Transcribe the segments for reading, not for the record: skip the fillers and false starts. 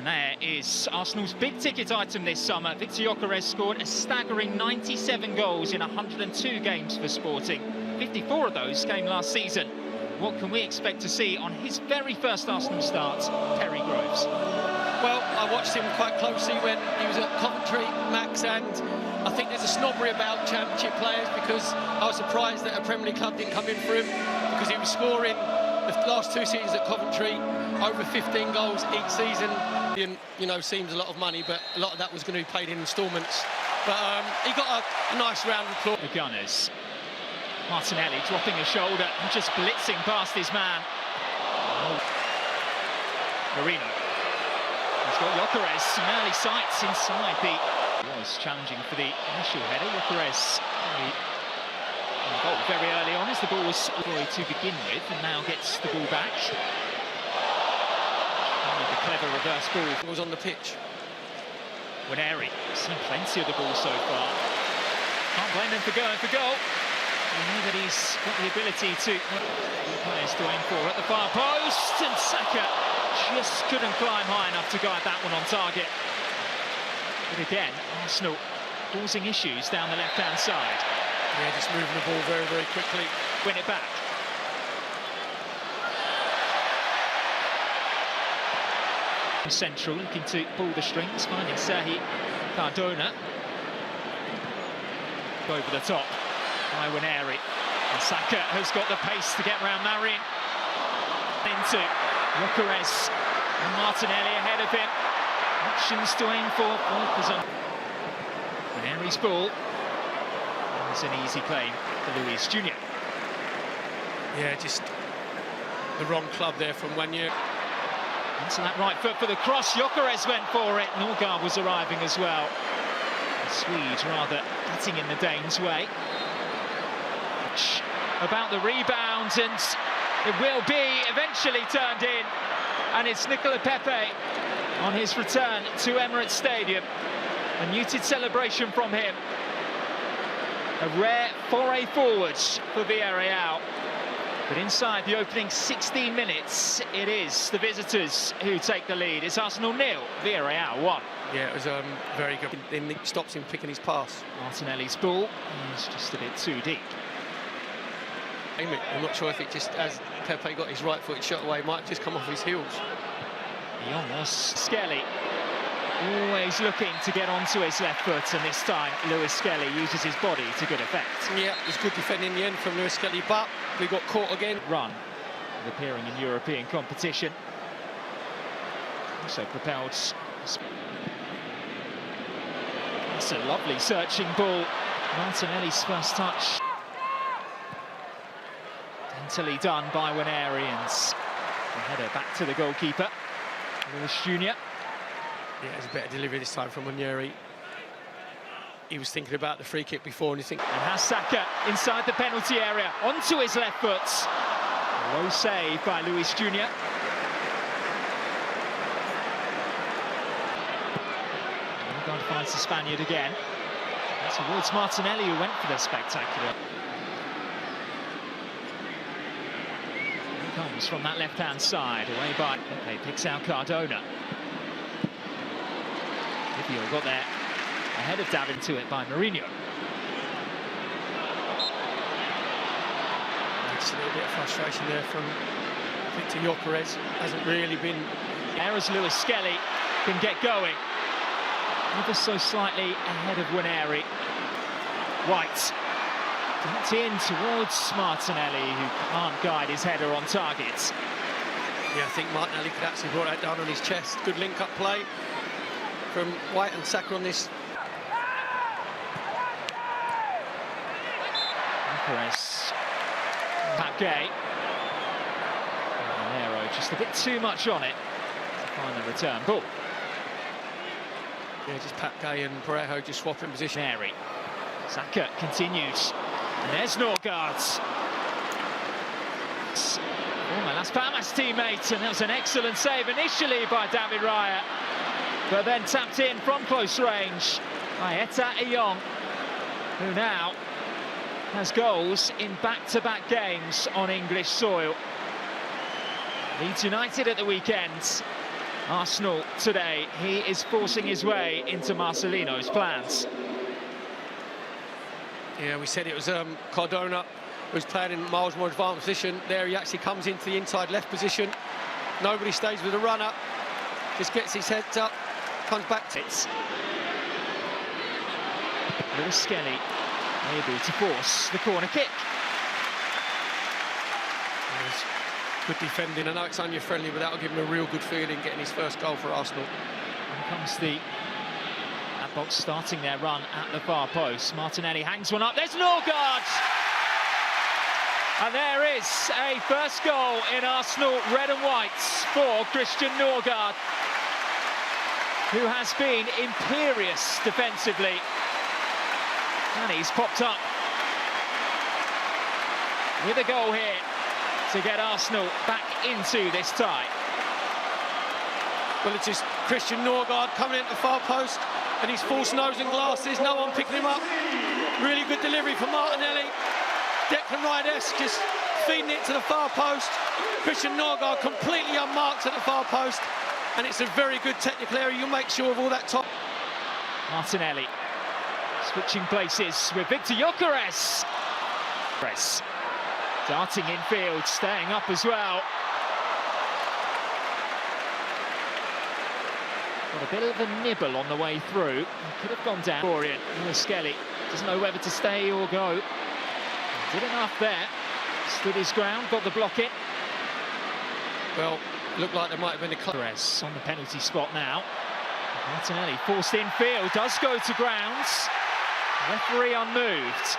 there is Arsenal's big-ticket item this summer. Victor Gyökeres scored a staggering 97 goals in 102 games for Sporting. 54 of those came last season. What can we expect to see on his very first Arsenal start, Perry Groves? Well, I watched him quite closely when he was at Coventry, Max, and I think there's a snobbery about Championship players because I was surprised that a Premier League club didn't come in for him because he was scoring the last 2 seasons at Coventry, over 15 goals each season. You know, seems a lot of money, but a lot of that was going to be paid in instalments. But he got a nice round of applause. The Gunners. Martinelli dropping a shoulder and just blitzing past his man. Marino. He's got Gyökeres, some early sights inside the... He was challenging for the initial header. Gyökeres got very early on as the ball was deployed to begin with, and now gets the ball back. The clever reverse ball. It was on the pitch. Waneri, seen plenty of the ball so far. Can't blame him for going for goal. You know that he's got the ability to... Players to aim for at the far post, and Saka just couldn't climb high enough to guide that one on target. But again, Arsenal causing issues down the left-hand side. Yeah, just moving the ball very, very quickly. Win it back. Central, looking to pull the strings, finding Serhi Cardona. Over the top by Waneri. And Saka has got the pace to get round Marin. Into Gyökeres and Martinelli ahead of him. Options to aim for. Waneri's ball. It's an easy claim for Luis Jr. Yeah, just the wrong club there from Wanyer. Into that right foot for the cross. Gyökeres went for it. Norgard was arriving as well. The Swedes rather getting in the Danes' way. About the rebound, and it will be eventually turned in. And it's Nicola Pepe on his return to Emirates Stadium. A muted celebration from him. A rare foray forward for Villarreal. But inside the opening 16 minutes, it is the visitors who take the lead. It's Arsenal 0, Villarreal 1. Yeah, it was very good. Then it stops him picking his pass. Martinelli's ball is just a bit too deep. I'm not sure if it just, as Pepe got his right foot shot away, might have just come off his heels. Almost Skelly, always looking to get onto his left foot, and this time Lewis Skelly uses his body to good effect. Yeah, it was good defending in the end from Lewis Skelly, but we got caught again. Run, appearing in European competition. Also propelled. That's a lovely searching ball. Martinelli's first touch. Dentally done by Waneri, and the header back to the goalkeeper, Lewis Jr. Yeah, it was a better delivery this time from Waneri. He was thinking about the free kick before, and you think... And has Saka inside the penalty area, onto his left foot. Low save by Luis Jr. Norgard finds the Spaniard again. Towards Martinelli, who went for the spectacular. Comes from that left-hand side, away by Pepe, picks out Cardona. Vivio got there ahead of Davin to it by Mourinho. Just a little bit of frustration there from Victor Gyökeres. Hasn't really been... There as Lewis Skelly can get going. Ever so slightly ahead of Waneri. White. Dumped in towards Martinelli, who can't guide his header on target. Yeah, I think Martinelli could actually brought that down on his chest. Good link-up play from White and Saka on this. Gyökeres, Pape. Arrow just a bit too much on it to find the return ball. Yeah, just Pape and Parejo just swapping position. Mary. Saka continues. And there's Norgard. Former Las Palmas teammate, and that was an excellent save initially by David Raya, but then tapped in from close range by Eta Eyong, who now has goals in back-to-back games on English soil. Leeds United at the weekend Arsenal today, he is forcing his way into Marcelino's plans. Yeah, we said it was Cardona who's playing in miles more advanced position. There he actually comes into the inside left position. Nobody stays with the runner. Just gets his head up, comes back to it. Lewis Skelly able to force the corner kick. Yes. Good defending. I know it's only friendly, but that'll give him a real good feeling getting his first goal for Arsenal. Here comes the box starting their run at the far post. Martinelli hangs one up. There's Norgard! And there is a first goal in Arsenal red and whites for Christian Norgard, who has been imperious defensively. And he's popped up with a goal here to get Arsenal back into this tie. Well, it's just Christian Norgard coming into the far post, and he's false nose and glasses, no one picking him up. Really good delivery from Martinelli. Declan Rice just feeding it to the far post. Christian Norgard completely unmarked at the far post, and it's a very good technical area. You'll make sure of all that top. Martinelli switching places with Victor Gyökeres. Darting infield, staying up as well. Got a bit of a nibble on the way through. He could have gone down. Lewis Skelly doesn't know whether to stay or go. Did enough there. Stood his ground, got the block in. Well, looked like there might have been a Gyökeres on the penalty spot now. Martinelli forced infield, does go to grounds. Referee unmoved.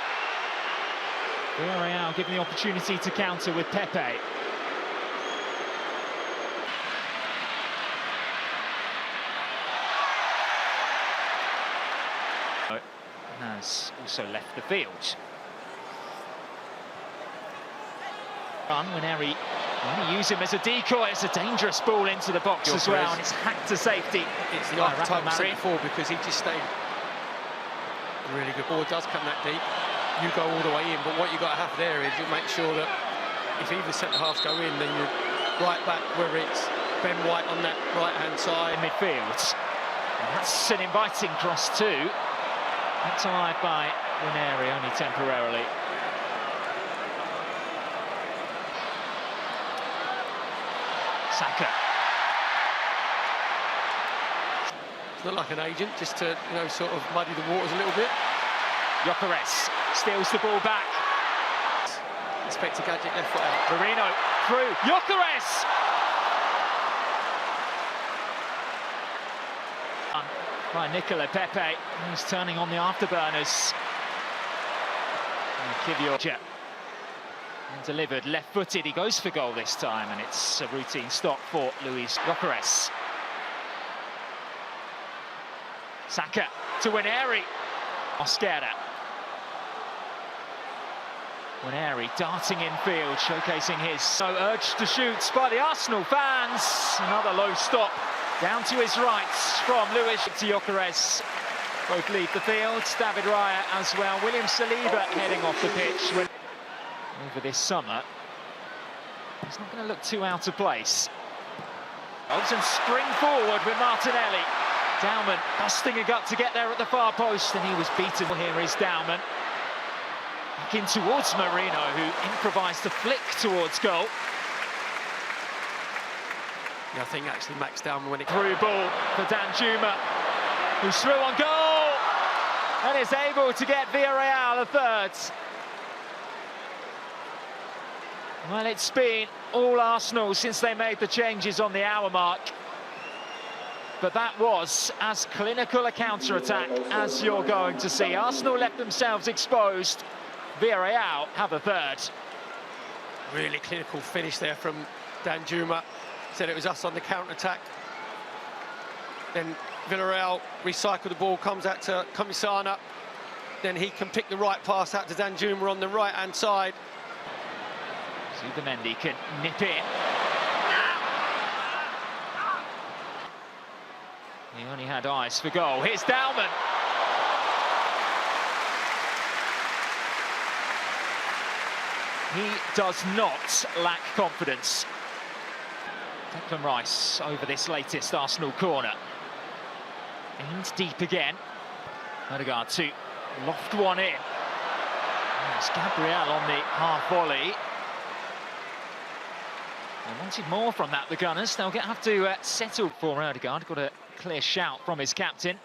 Villarreal given the opportunity to counter with Pepe. Has also left the field. When Harry use him as a decoy, it's a dangerous ball into the box as well, and it's hacked to safety. It's the archetype I said before, because he just stayed really good. Ball does come that deep, you go all the way in, but what you've got to have there is you make sure that if either centre-halves go in, then you're right back, whether it's Ben White on that right-hand side. In midfield. And that's an inviting cross too. Kept alive by Ranieri, only temporarily. Saka. It's not like an agent, just to, you know, sort of muddy the waters a little bit. Gyökeres steals the ball back. Inspector Gadget left foot out. Marino through. Gyökeres! By Nicola Pepe, who's turning on the afterburners. Kivio and delivered left-footed. He goes for goal this time, and it's a routine stop for Luis Gyökeres. Saka to Ranieri. Mosquera. Ranieri darting infield, showcasing his urge to shoot by the Arsenal fans. Another low stop down to his right from Luis Gyökeres. Both leave the field. David Raya as well. William Saliba heading off the pitch over this summer. He's not going to look too out of place. And spring forward with Martinelli. Dauman busting a gut to get there at the far post, and he was beaten. Here is Dauman. Back in towards Marino, who improvised a flick towards goal. Yeah, I think actually Max Dauman when it through ball for Danjuma, who's through on goal and is able to get Villarreal a third. Well, it's been all Arsenal since they made the changes on the hour mark. But that was as clinical a counter-attack as you're going to see. Arsenal left themselves exposed. Villarreal have a third. Really clinical finish there from Danjuma. Said it was us on the counter-attack. Then Villarreal recycle the ball, comes out to Comisana. Then he can pick the right pass out to Danjuma on the right-hand side. Zubimendi can nip in. He only had eyes for goal. Here's Dauman. He does not lack confidence. Declan Rice over this latest Arsenal corner. Aimed deep again. Odegaard to loft one in. There's Gabriel on the half volley. They wanted more from that, the Gunners. They'll have to settle for Odegaard. Got a clear shout from his captain.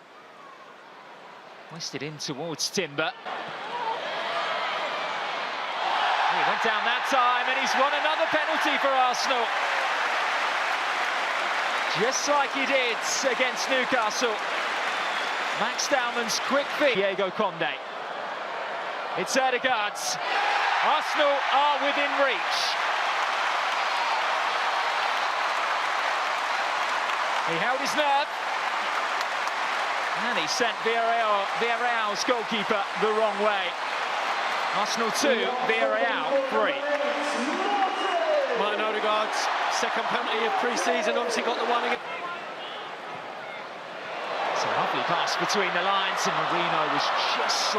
Hoisted in towards Timber. He went down that time, and he's won another penalty for Arsenal. Just like he did against Newcastle. Max Dowman's quick feet. Diego Conde. It's Odegaard. Arsenal are within reach. He held his nerve. And he sent Villarreal's goalkeeper the wrong way. Arsenal 2, Villarreal 3. Martin Odegaard's second penalty of pre-season, obviously got the one again. It's a lovely pass between the lines, and Marino was just